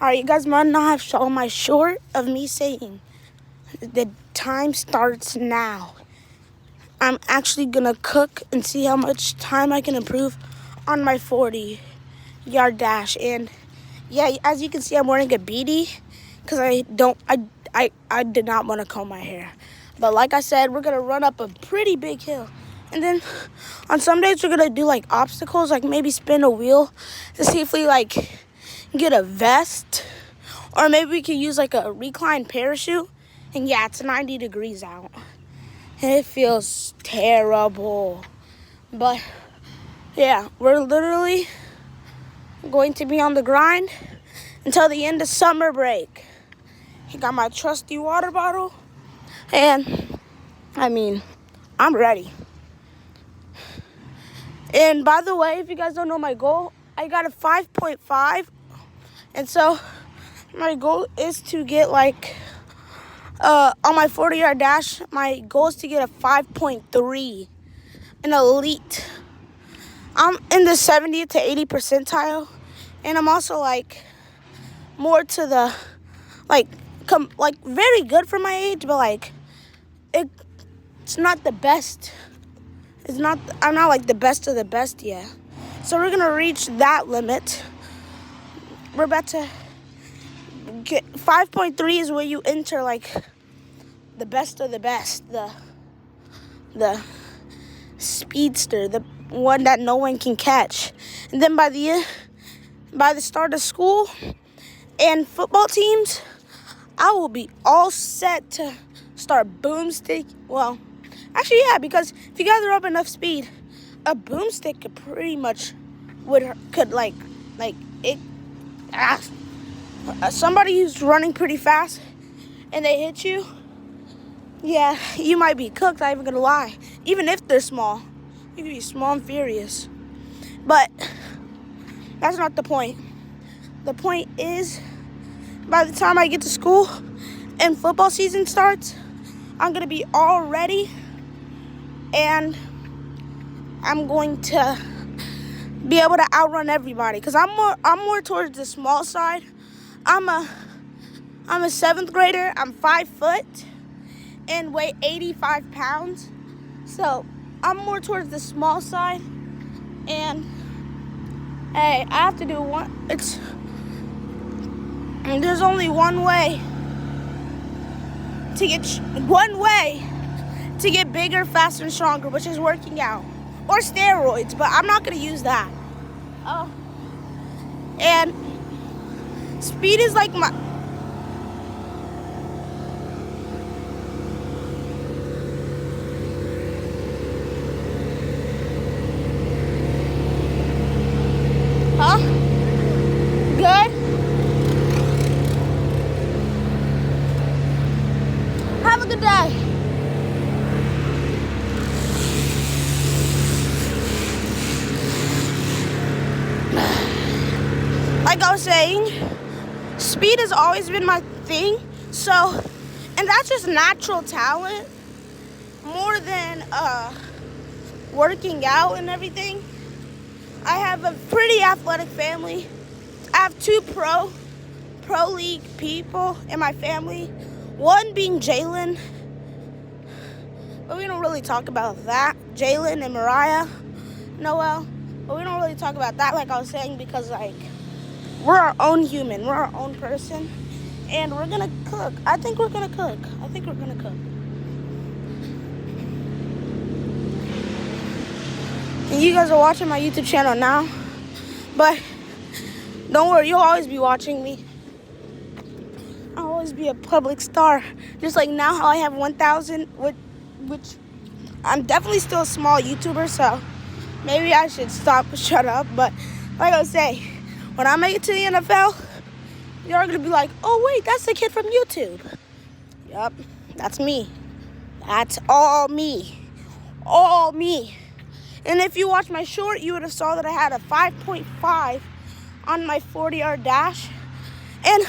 Alright, you guys might not have saw my short of me saying the time starts now. I'm actually gonna cook and see how much time I can improve on my 40-yard dash. And yeah, as you can see, I'm wearing a beanie because I did not want to comb my hair. But like I said, we're gonna run up a pretty big hill. And then on some days we're gonna do like obstacles, like maybe spin a wheel to see if we like get a vest. Or maybe we could use like a reclined parachute. And yeah, it's 90 degrees out. And it feels terrible. But yeah, we're literally going to be on the grind until the end of summer break. I got my trusty water bottle. And I'm ready. And by the way, if you guys don't know my goal, I got a 5.5. And so my goal is to get like, on my 40-yard dash, my goal is to get a 5.3, an elite. I'm in the 70th to 80th percentile, and I'm also like more to the, like very good for my age, but like it's not the best. I'm not like the best of the best yet. So we're gonna reach that limit. We're about to get 5.3 is where you enter like the best of the best, the speedster, the one that no one can catch. And then by the start of school and football teams, I will be all set to start boomstick. Well, actually, yeah, because if you gather up enough speed, a boomstick could pretty much somebody who's running pretty fast and they hit you, yeah, you might be cooked, not even gonna lie. Even if they're small, you can be small and furious. But that's not the point. The point is, by the time I get to school and football season starts, I'm gonna be all ready, and I'm going to be able to outrun everybody. Cause I'm more towards the small side. I'm a 7th grader. I'm 5 foot and weigh 85 pounds. So I'm more towards the small side. And hey, I have to do there's only one way to get bigger, faster, and stronger, which is working out or steroids. But I'm not gonna use that. Oh, and speed is like my. Huh? Good? Have a good day. Like I was saying, speed has always been my thing. So, and that's just natural talent more than working out and everything. I have a pretty athletic family. I have 2 pro league people in my family. One being Jalen, but we don't really talk about that. Jalen and Mariah, Noel, but we don't really talk about that, like I was saying, because like we're our own human, we're our own person, and we're gonna cook. I think we're gonna cook. And you guys are watching my YouTube channel now, but don't worry, you'll always be watching me. I'll always be a public star. Just like now how I have 1,000, which I'm definitely still a small YouTuber, so maybe I should shut up. But like I was saying, when I make it to the NFL, you're going to be like, oh wait, that's the kid from YouTube. Yup, that's me. That's all me. All me. And if you watched my short, you would have saw that I had a 5.5 on my 40-yard dash. And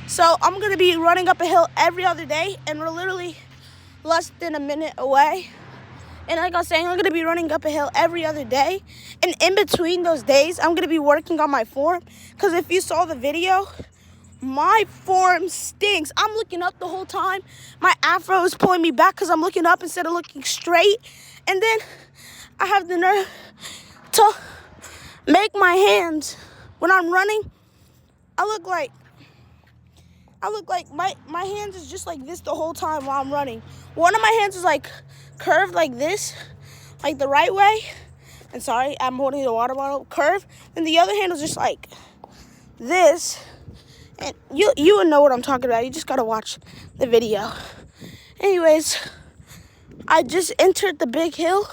so I'm going to be running up a hill every other day, and we're literally less than a minute away. And like I was saying, I'm going to be running up a hill every other day. And in between those days, I'm going to be working on my form. Because if you saw the video My form stinks. I'm looking up the whole time. My afro is pulling me back because I'm looking up instead of looking straight. And then I have the nerve to make my hands, when I'm running, I look like my hands is just like this the whole time while I'm running. One of my hands is like curved like this, like the right way. And sorry, I'm holding the water bottle curved. And the other hand was just like this. And you would know what I'm talking about. You just gotta watch the video. Anyways, I just entered the big hill,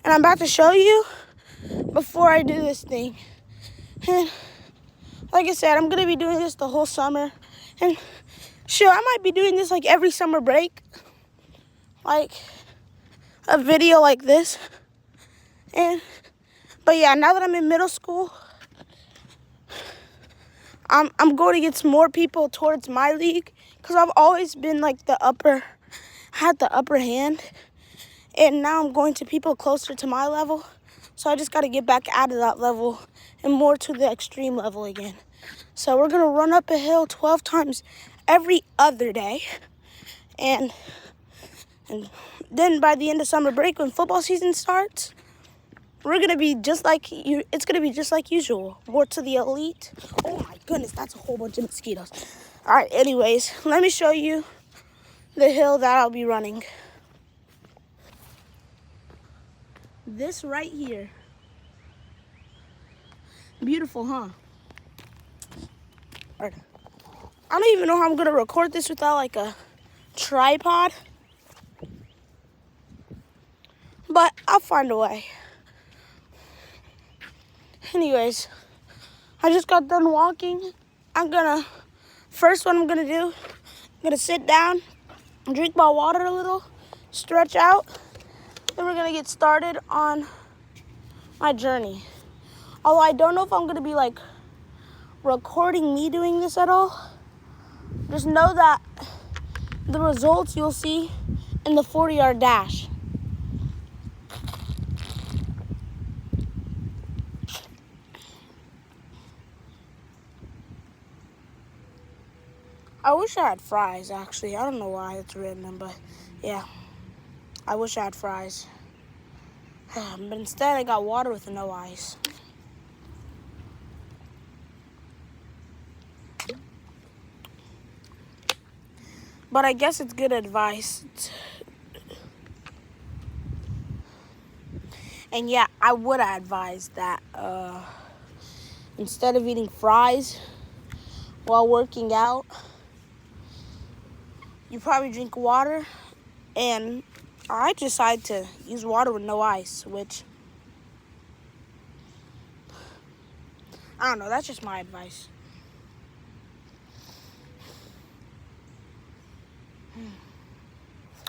and I'm about to show you before I do this thing. And like I said, I'm gonna be doing this the whole summer. And sure, I might be doing this like every summer break, like a video like this. But yeah, now that I'm in middle school, I'm going to get some more people towards my league because I've always been like had the upper hand. And now I'm going to people closer to my level. So I just got to get back out of that level and more to the extreme level again. So we're going to run up a hill 12 times every other day. And then by the end of summer break, when football season starts, we're going to be just like you. It's going to be just like usual. More to the elite. Oh my goodness, that's a whole bunch of mosquitoes. All right, anyways, let me show you the hill that I'll be running. This right here. Beautiful, huh? All right. I don't even know how I'm going to record this without like a tripod. But I'll find a way. Anyways, I just got done walking. First what I'm gonna do, I'm gonna sit down, drink my water a little, stretch out, then we're gonna get started on my journey. Although I don't know if I'm gonna be like recording me doing this at all. Just know that the results you'll see in the 40-yard dash. I wish I had fries, actually. I don't know why it's random, but yeah. I wish I had fries. But instead, I got water with no ice. But I guess it's good advice. And yeah, I would advise that instead of eating fries while working out, you probably drink water. And I decided to use water with no ice, which, I don't know, that's just my advice.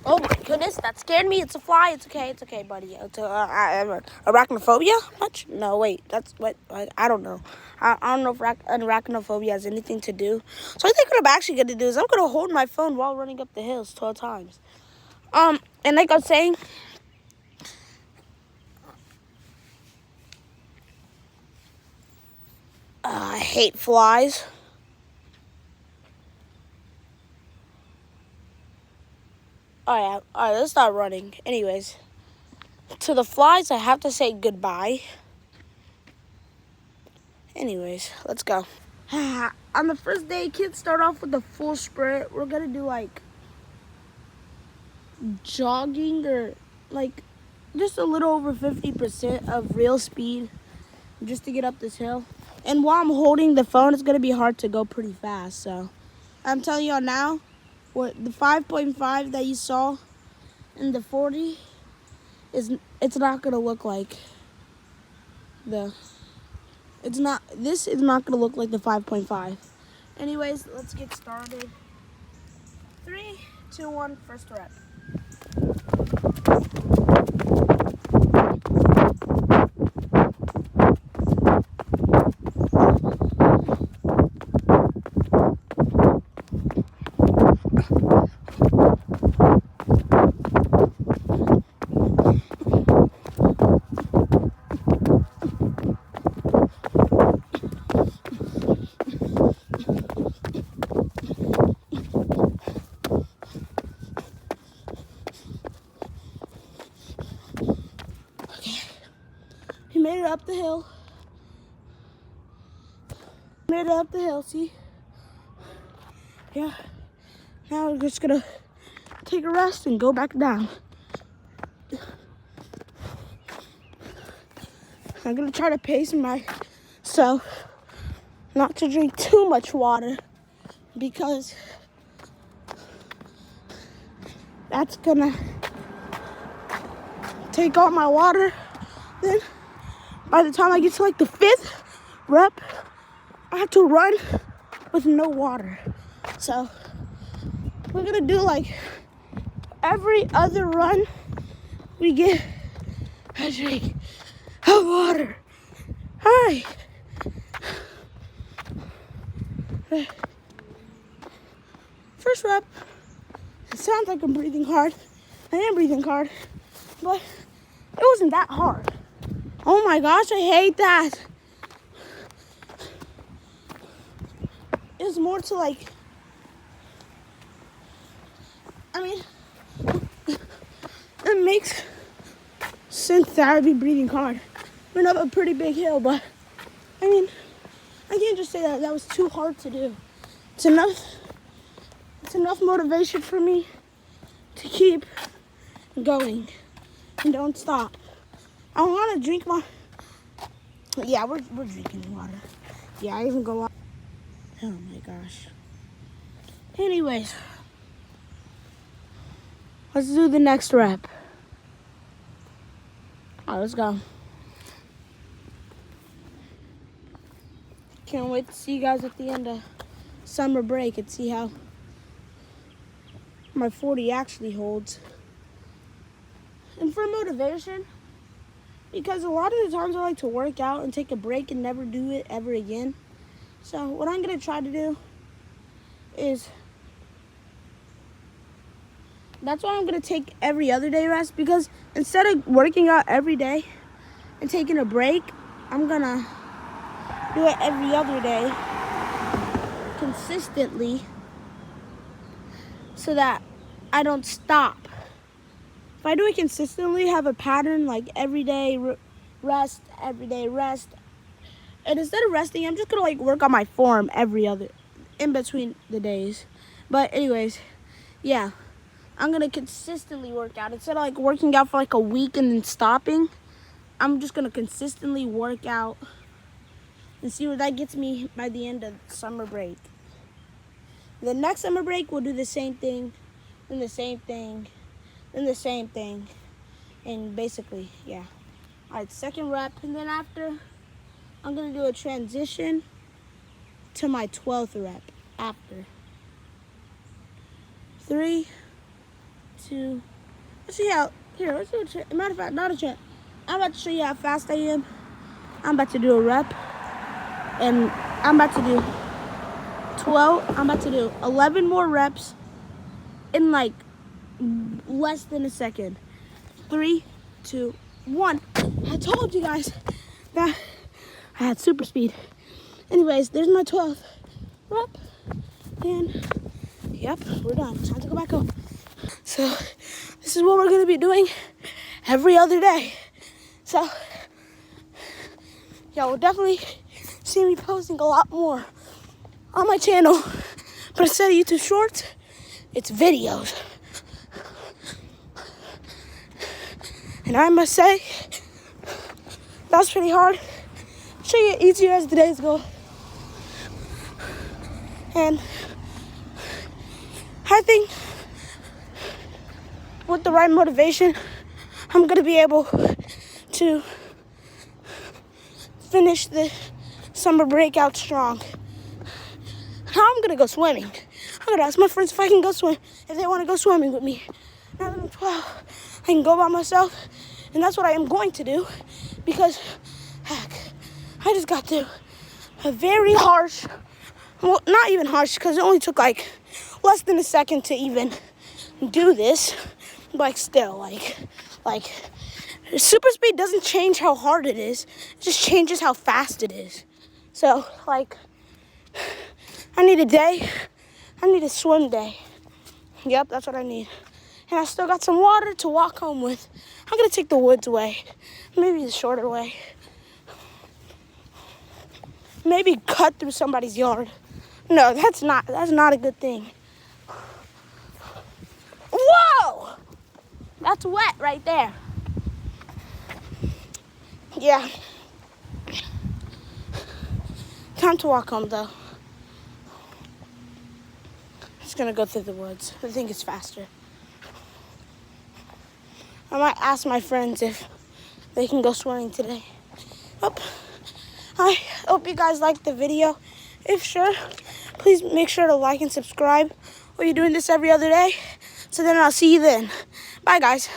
Oh my goodness, that scared me. It's a fly. It's okay, buddy. It's arachnophobia? Much? No, wait, that's what, I don't know. I don't know if arachnophobia has anything to do. So I think what I'm actually going to do is I'm going to hold my phone while running up the hills 12 times. And like I was saying, I hate flies. All right, let's start running. Anyways, to the flies, I have to say goodbye. Anyways, let's go. On the first day, kids start off with a full sprint. We're going to do like jogging or like just a little over 50% of real speed just to get up this hill. And while I'm holding the phone, it's going to be hard to go pretty fast. So I'm telling y'all now, what the 5.5 that you saw in the 40 it's not going to look like this is not going to look like the 5.5. Anyways, let's get started. 3, 2, 1, first rep. up the hill. Made it up the hill, see? Yeah. Now we're just gonna take a rest and go back down. I'm gonna try to pace myself not to drink too much water because that's gonna take all my water. Then by the time I get to like the 5th rep, I have to run with no water. So we're gonna do like every other run we get a drink of water. Hi. First rep. It sounds like I'm breathing hard. I am breathing hard, but it wasn't that hard. Oh my gosh, I hate that. It's more to like, I mean, it makes sense that I'd be breathing hard. Went up a pretty big hill, but I mean, I can't just say that was too hard to do. It's enough motivation for me to keep going and don't stop. I want to drink my, yeah, we're drinking water. Yeah, I even go on. Oh my gosh. Anyways, let's do the next rep. All right, let's go. Can't wait to see you guys at the end of summer break and see how my 40 actually holds. And for motivation, because a lot of the times I like to work out and take a break and never do it ever again. So what I'm gonna try to do is, that's why I'm gonna take every other day rest, because instead of working out every day and taking a break, I'm gonna do it every other day consistently so that I don't stop. If I do it consistently, have a pattern like every day rest, every day rest, and instead of resting, I'm just gonna like work on my form every other, in between the days. But anyways, yeah, I'm gonna consistently work out. Instead of like working out for like a week and then stopping, I'm just gonna consistently work out and see where that gets me by the end of summer break. The next summer break, we'll do the same thing, then the same thing, then the same thing, and basically, yeah. All right, second rep, and then after, I'm gonna do a transition to my 12th rep after. 3, 2, let's see how, here, let's do a matter of fact, not a chant. I'm about to show you how fast I am. I'm about to do a rep, and I'm about to do 11 more reps in like less than a second. 3, 2, 1. I told you guys that I had super speed. Anyways, there's my 12th rep, and yep, we're done. Time to go back home. So this is what we're gonna be doing every other day. So yeah, we'll definitely see me posting a lot more on my channel, but instead of YouTube Shorts, it's videos. And I must say, that's pretty hard. I'll show you easier as the days go. And I think with the right motivation, I'm gonna be able to finish the summer break out strong. Now I'm gonna go swimming. I'm gonna ask my friends if I can go swim, if they wanna go swimming with me. Now that I'm 12, I can go by myself, and that's what I am going to do, because heck, I just got through a very harsh, well, not even harsh, because it only took like less than a second to even do this, but still, like super speed doesn't change how hard it is, it just changes how fast it is. So like, I need a swim day. Yep, that's what I need. And I still got some water to walk home with. I'm gonna take the woods way, maybe the shorter way. maybe cut through somebody's yard. No, that's not a good thing. Whoa! That's wet right there. Yeah. Time to walk home though. Just gonna go through the woods. I think it's faster. I might ask my friends if they can go swimming today. I hope you guys liked the video. If sure, please make sure to like and subscribe. We'll be doing this every other day. So then I'll see you then. Bye, guys.